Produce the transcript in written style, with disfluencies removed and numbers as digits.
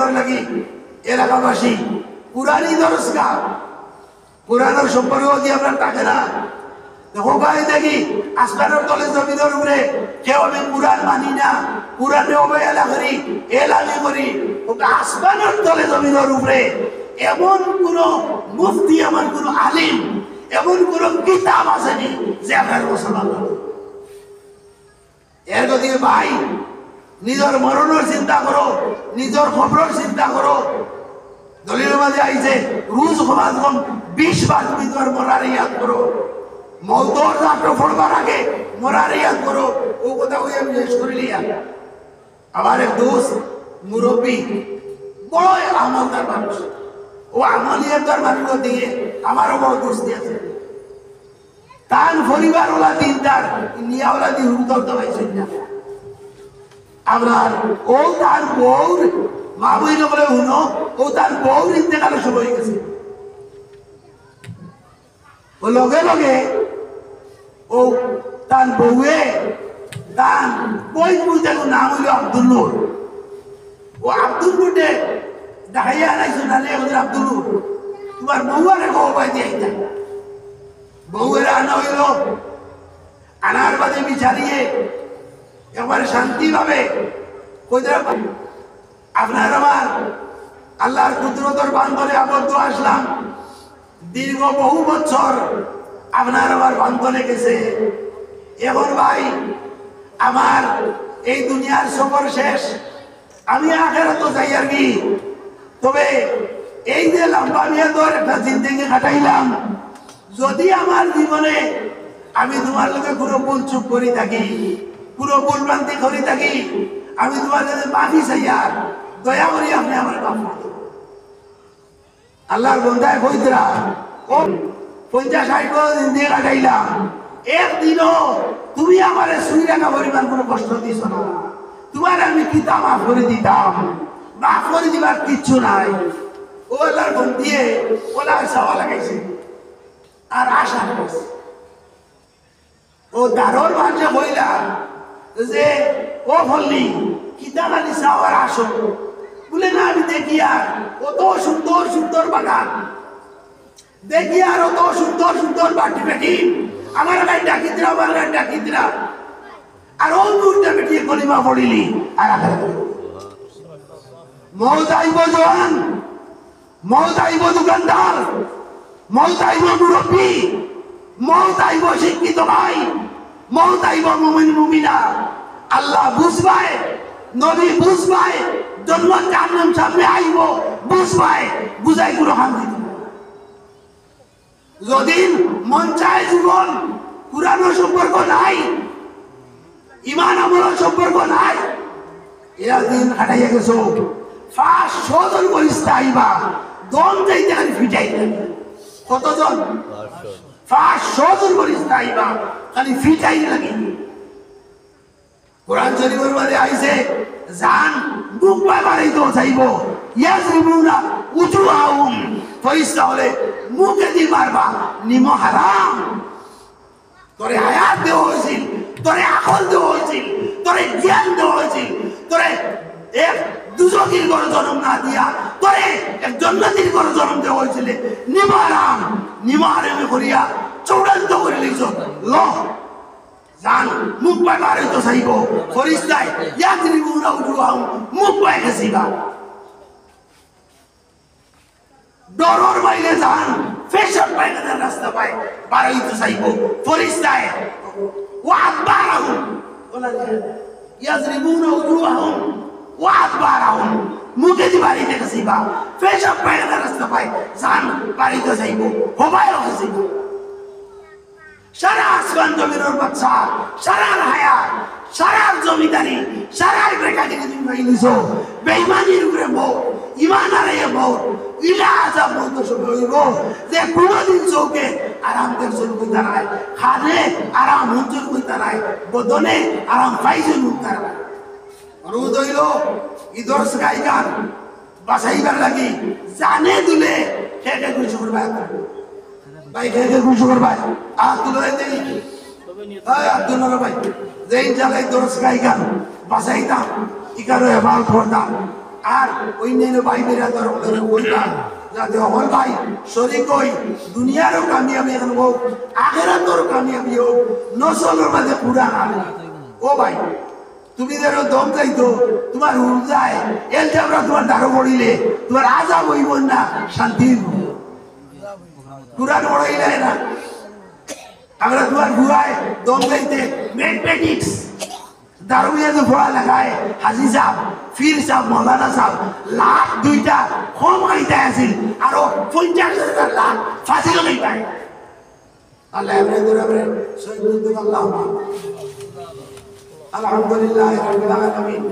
করার লাগি এলাকাবাসী পুরানি দরজগা পুরানোর সম্পর্ক দিয়ে আপনার থাকে না দেখো গায়ে দেখি আসমানের তলে জমিনের উপরে কেউ আমি পুরাণ মানি না পুরাণে অবহেলা করি এলানি করি ওটা আসমানের তলে জমিনের উপরে এমন কোন মুফতি এমন কোন আলিম এমন কোন কিতাব আসেনি যে আপনার মুসলমান এর যদি ভাই নিজের মরণের চিন্তা করো নিজের খবরের চিন্তা করো দলিলের মাঝে আইছে রোজ সমাজ কম 20 বার তুমি তোমার মরার ইয়াদ করো মৌতর রাত্র পড়বার আগে মরার ইয়াদ করো ও কথা ওই আমি শেষ করে লিয়া আমার এক দোস্ত মুরব্বী বড় আমলদার মানুষ ও আমলিয়ার মানুষ দিয়ে আমারও বড় দোস্তি আছে তার পরিবার ওলা তিনটার নিয়াওলা দিয়ে হুড়দর দবাইছেন না আপনার ও তার বউর মা বই বলে শুনো ও তার বউর ইন্তেকালের সময় গেছে ও লগে লগে ও তার বউয়ে তার বই বুঝতে নাম হইল আব্দুল নূর ও আব্দুল নূরে দেখাইয়া আনাইছো নালে ওদের আব্দুল নূর তোমার বউয়ারে খবর দিয়ে আইতা বউয়েরা আনা হইল আনার বাদে বিচারিয়ে একবারে শান্তি ভাবে আপনার আমার আল্লাহর কুদরতের বান্ধনে আবদ্ধ আসলাম দীর্ঘ বহু বছর আপনার আমার বান্ধনে গেছে এখন ভাই আমার এই দুনিয়ার সফর শেষ আমি আখেরাত যাই আর কি তবে এই যে লম্বা মেয়াদের একটা জিন্দেগি কাটাইলাম যদি আমার জীবনে আমি তোমার লোকে কোনো ভুল চুপ করি থাকি পুরো ভুল ভ্রান্তি করি থাকি আমি তোমার কাছে মাফি চাই আর দয়া করি আপনি আমার মাফ করে দেবেন আল্লাহর বন্ধায় কইতরা ও 50-60 বছর দিয়ে কাটাইলাম একদিনও তুমি আমার শুই রাখা পরিমাণ কোনো কষ্ট দিছ না তোমার আমি কিতাব মাফ করে দিতাম মাফ করে দিবার কিচ্ছু নাই ও আল্লাহর বন্ধিয়ে ওলা চাওয়া লাগাইছে আর আশা লাগাইছে ও দারোর মাঝে হইলা যে ও বললি কিতাব আলি চাওয়ার আসো বলে না আমি দেখি আর কত সুন্দর সুন্দর বাগান দেখি আর অত সুন্দর সুন্দর বাটি বেটি আমার গায়ে ডাকিতরা আমার গায়ে ডাকিতরা আর ও মুহূর্তে বেটি কলিমা পড়িলি আর মৌত আইব জওয়ান মৌত আইব দোকানদার মৌত আইব মুরব্বী মৌত আইব শিক্ষিত ভাই মৌত আইব মুমিন মুমিনা আল্লাহ বুঝবাই নবী বুঝবাই জন্ম জাহান্নাম সামনে আইব বুঝবাই বুঝাই কোনো শান্তি যদি মন চায় জীবন পুরানো সম্পর্ক নাই ইমান আমলের সম্পর্ক নাই এরা দিন হাঁটাইয়া গেছো 500 জন বলিস্তা আইবা দম যাইতে খালি ফিটাই কতজন 500 জন বলিস্তা আইবা খালি ফিটাই লাগে কোরআন শরীফের মধ্যে আইছে জান মুখ বাড়াই তো চাইব ইয়াজরিবুনা উজুহাহুম ফয়সা হলে মুখে দি মারবা নিম হারাম তোরে হায়াত দেওয়া হয়েছিল তোরে আকল দেওয়া হয়েছিল তোরে জ্ঞান দেওয়া হয়েছিল তোরে এক দুজকির করে জন্ম না দিয়া তোরে এক জন্নতির করে জন্ম দেওয়া হয়েছিল নিম হারামে করিয়া চূড়ান্ত করে লিখছ ল জান মুখ পায় বাড়াই তো চাইব ফরিস্তায় ইয়াজরিবুনা উজুহাহুম মুখ পায় গেছিবা ডরর বাইরে যান ফেশন পায়খানার রাস্তা পায় বাড়াই তো চাইব ফরিস্তায় ওয়াদবারাহুম ইয়াজরিবুনা উজুহাহুম ওয়াদবারাহুম মুখে দি বাড়িতে গেছিবা ফেশন পায়খানার রাস্তা পায় যান বাড়াই তো চাইব হবায়ও গেছিবা সারা আসমান জমিনের বাচ্চা সারা হায়াত সারা জমিদারি সারা বেকারিকে তুমি পাই নিছো বেঈমানির উপরে বউ ইমান হারাইয়া বউ ইলা আজাব বলতে শুরু হইব যে কোনদিন চৌকে আরাম দেখছল কই দাঁড়ায় খানে আরাম হুঞ্চল কই দাঁড়ায় বদনে আরাম পাইছল কই দাঁড়ায় অনুরোধ হইল ইদর্স গায়িকার বাসাইবার লাগি জানে দিলে খেটে খুশি করবা ভাই খেটে খুশি করবা আর তুলে দেই আব্দুল নর ভাই যেই জায়গায় দর্শ গায়িকার বাসাইতাম ইকারো এবার করতাম আর অন্যান্য ভাই বেরাদার কইবা যাতে হল ভাই শরীক হই দুনিয়ারও কামিয়াবি এখন হোক আখেরাতের কামিয়াবি হোক নসলের মাঝে পুরা হবে ও ভাই তুমি যেন দম যাইতো তোমার উর্জায় এলজাবরা তোমার দাঁড়ো পড়িলে তোমার আজাব হইব না শান্তি কুরআন পড়াইলে না আমরা তোমার গুয়ায় দম যাইতে ম্যাথমেটিক্স দারুইয়া যে পড়া লাগায় হাজি সাহেব ফির সাহেব মৌলানা সাহেব লাখ দুইটা কম আইতে আসিল আরো 50,000 লাখ ফাঁসিল নেই পায় আল্লাহ আলহামদুলিল্লাহ রাব্বিল আলামিন